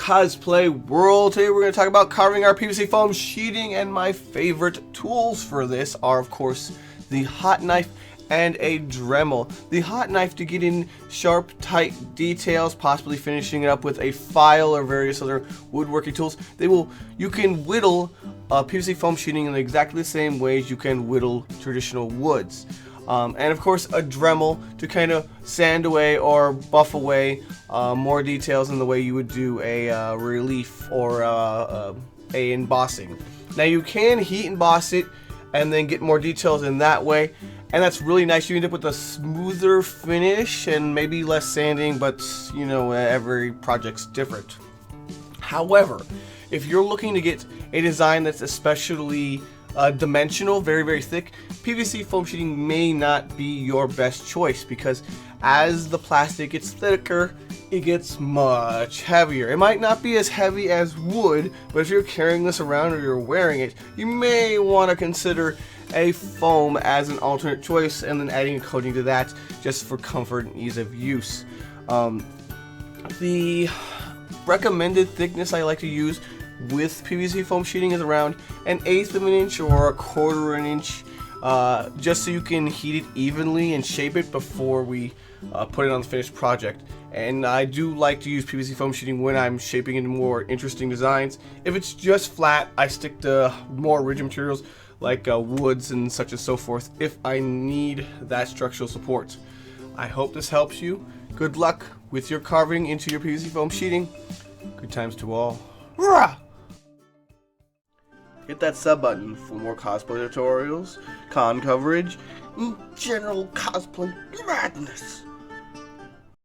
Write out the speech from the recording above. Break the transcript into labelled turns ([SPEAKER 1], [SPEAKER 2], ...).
[SPEAKER 1] cosplay world. Today we're going to talk about carving our PVC foam sheeting, and my favorite tools for this are of course the hot knife and a Dremel. The hot knife to get in sharp, tight details, possibly finishing it up with a file or various other woodworking tools. You can whittle PVC foam sheeting in exactly the same ways you can whittle traditional woods. And of course a Dremel to kind of sand away or buff away more details in the way you would do a relief or a embossing. Now you can heat emboss it and then get more details in that way, and that's really nice. You end up with a smoother finish and maybe less sanding, but you know, every project's different. However, if you're looking to get a design that's especially dimensional, very thick, PVC foam sheeting may not be your best choice, because as the plastic gets thicker, it gets much heavier. It might not be as heavy as wood, but if you're carrying this around or you're wearing it, you may want to consider a foam as an alternate choice, and then adding a coating to that just for comfort and ease of use. The recommended thickness I like to use with PVC foam sheeting is around 1/8 of an inch or 1/4 of an inch, just so you can heat it evenly and shape it before we put it on the finished project. And I do like to use PVC foam sheeting when I'm shaping into more interesting designs. If it's just flat, I stick to more rigid materials like woods and such and so forth if I need that structural support. I hope this helps you. Good luck with your carving into your PVC foam sheeting. Good times to all. Rah! Hit that sub button for more cosplay tutorials, con coverage, and general cosplay madness.